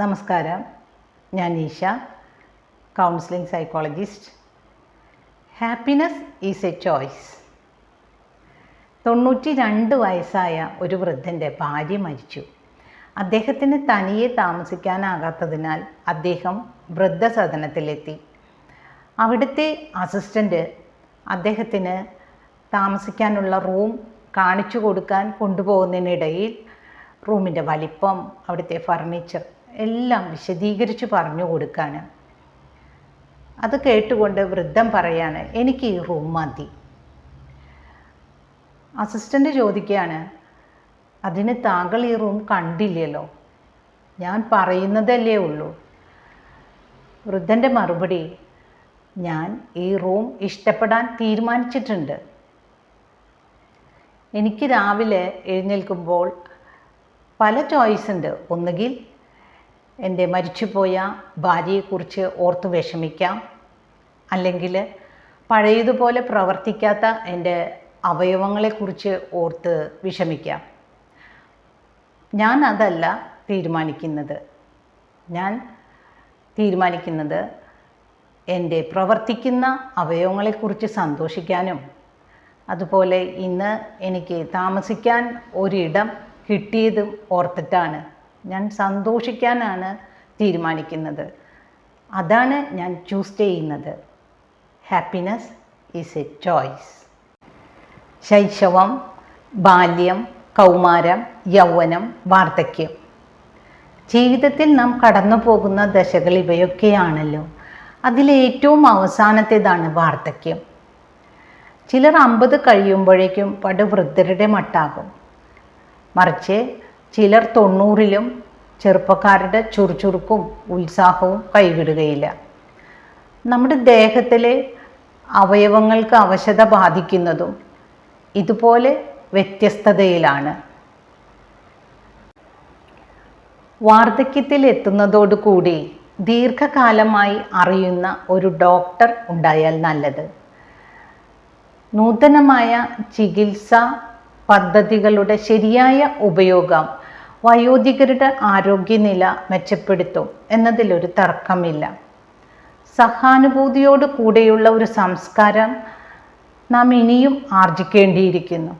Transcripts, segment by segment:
നമസ്കാരം, ഞാൻ Isha, counselling psychologist. Happiness is a choice. 92 വയസ്സായ ഒരു വൃദ്ധൻ്റെ ഭാര്യ മരിച്ചു. അദ്ദേഹത്തിന് തനിയെ താമസിക്കാനാകാത്തതിനാൽ അദ്ദേഹം വൃദ്ധസദനത്തിലെത്തി. അവിടുത്തെ അസിസ്റ്റൻ്റ് അദ്ദേഹത്തിന് താമസിക്കാനുള്ള റൂം കാണിച്ചു കൊടുക്കാൻ കൊണ്ടുപോകുന്നതിനിടയിൽ റൂമിൻ്റെ വലിപ്പം, അവിടുത്തെ ഫർണിച്ചർ എല്ലാം വിശദീകരിച്ച് പറഞ്ഞു കൊടുക്കാണ്. അത് കേട്ടുകൊണ്ട് വൃദ്ധൻ പറയാണ്, എനിക്ക് ഈ റൂം മതി. അസിസ്റ്റൻ്റ് ചോദിക്കുകയാണ്, അതിന് താങ്കൾ ഈ റൂം കണ്ടില്ലല്ലോ, ഞാൻ പറയുന്നതല്ലേ ഉള്ളൂ. വൃദ്ധൻ്റെ മറുപടി, ഞാൻ ഈ റൂം ഇഷ്ടപ്പെടാൻ തീരുമാനിച്ചിട്ടുണ്ട്. എനിക്ക് രാവിലെ എഴുന്നേൽക്കുമ്പോൾ പല ചോയ്സ് ഉണ്ട്. ഒന്നുകിൽ എൻ്റെ മരിച്ചുപോയ ഭാര്യയെക്കുറിച്ച് ഓർത്ത് വിഷമിക്കാം, അല്ലെങ്കിൽ പഴയതുപോലെ പ്രവർത്തിക്കാത്ത എൻ്റെ അവയവങ്ങളെക്കുറിച്ച് ഓർത്ത് വിഷമിക്കാം. ഞാൻ അതല്ല തീരുമാനിക്കുന്നത്. ഞാൻ തീരുമാനിക്കുന്നത് എൻ്റെ പ്രവർത്തിക്കുന്ന അവയവങ്ങളെക്കുറിച്ച് സന്തോഷിക്കാനും അതുപോലെ ഇന്ന് എനിക്ക് താമസിക്കാൻ ഒരിടം കിട്ടിയതും ഓർത്തിട്ടാണ്. ഞാൻ സന്തോഷിക്കാനാണ് തീരുമാനിക്കുന്നത്. അതാണ് ഞാൻ ചൂസ് ചെയ്യുന്നത്. Happiness is a choice. ശൈശവം, ബാല്യം, കൗമാരം, യൗവനം, വാർദ്ധക്യം. ജീവിതത്തിൽ നാം കടന്നു പോകുന്ന ദശകൾ ഇവയൊക്കെയാണല്ലോ. അതിലേറ്റവും അവസാനത്തേതാണ് വാർദ്ധക്യം. ചിലർ 50 കഴിയുമ്പോഴേക്കും പടുവൃദ്ധരുടെ മട്ടാകും. മറിച്ച് ചിലർ 90-ലും ചെറുപ്പക്കാരുടെ ചുറുചുറുക്കും ഉത്സാഹവും കൈവിടുകയില്ല. നമ്മുടെ ദേഹത്തിലെ അവയവങ്ങൾക്ക് അവശത ബാധിക്കുന്നതും ഇതുപോലെ വ്യത്യസ്തതയിലാണ്. വാർദ്ധക്യത്തിൽ എത്തുന്നതോടുകൂടി ദീർഘകാലമായി അറിയുന്ന ഒരു ഡോക്ടർ ഉണ്ടായാൽ നല്ലത്. നൂതനമായ ചികിത്സാ പദ്ധതികളുടെ ശരിയായ ഉപയോഗം വയോധികരുടെ ആരോഗ്യനില മെച്ചപ്പെടുത്തും എന്നതിലൊരു തർക്കമില്ല. സഹാനുഭൂതിയോട് കൂടെയുള്ള ഒരു സംസ്കാരം നാം ഇനിയും ആർജിക്കേണ്ടിയിരിക്കുന്നു.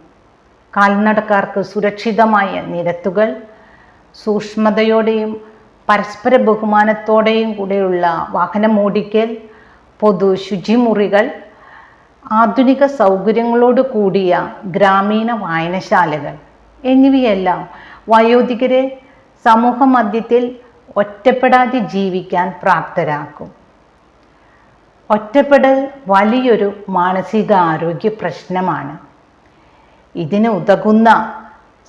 കാൽനടക്കാർക്ക് സുരക്ഷിതമായ നിരത്തുകൾ, സൂക്ഷ്മതയോടെയും പരസ്പര ബഹുമാനത്തോടെയും കൂടെയുള്ള വാഹനമോടിക്കൽ, പൊതു ശുചിമുറികൾ, ആധുനിക സൗകര്യങ്ങളോട് കൂടിയ ഗ്രാമീണ വായനശാലകൾ എന്നിവയെല്ലാം വയോധികരെ സമൂഹ മധ്യത്തിൽ ഒറ്റപ്പെടാതെ ജീവിക്കാൻ പ്രാപ്തരാക്കും. ഒറ്റപ്പെടൽ വലിയൊരു മാനസിക ആരോഗ്യ പ്രശ്നമാണ്. ഇതിന് ഉതകുന്ന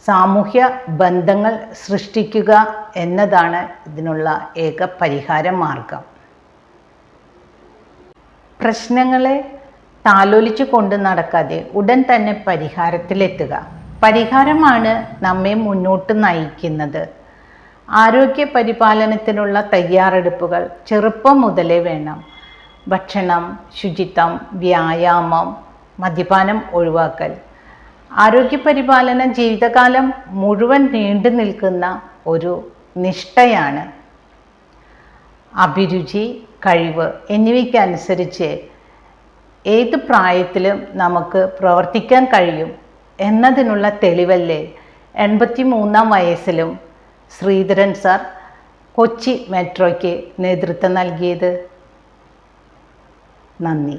സാമൂഹ്യ ബന്ധങ്ങൾ സൃഷ്ടിക്കുക എന്നതാണ് ഇതിനുള്ള ഏക പരിഹാര മാർഗം. പ്രശ്നങ്ങളെ താലോലിച്ചു കൊണ്ട് നടക്കാതെ ഉടൻ തന്നെ പരിഹാരത്തിലെത്തുക. പരിഹാരമാണ് നമ്മെ മുന്നോട്ട് നയിക്കുന്നത്. ആരോഗ്യ പരിപാലനത്തിനുള്ള തയ്യാറെടുപ്പുകൾ ചെറുപ്പം മുതലേ വേണം. ഭക്ഷണം, ശുചിത്വം, വ്യായാമം, മദ്യപാനം ഒഴിവാക്കൽ. ആരോഗ്യപരിപാലനം ജീവിതകാലം മുഴുവൻ നീണ്ടു നിൽക്കുന്ന ഒരു നിഷ്ഠയാണ്. അഭിരുചി, കഴിവ് എന്നിവയ്ക്കനുസരിച്ച് ഏത് പ്രായത്തിലും നമുക്ക് പ്രവർത്തിക്കാൻ കഴിയും എന്നതിനുള്ള തെളിവല്ലേ 83-ാം വയസ്സിലും ശ്രീധരൻ സാർ കൊച്ചി മെട്രോയ്ക്ക് നേതൃത്വം നൽകിയത്. നന്ദി.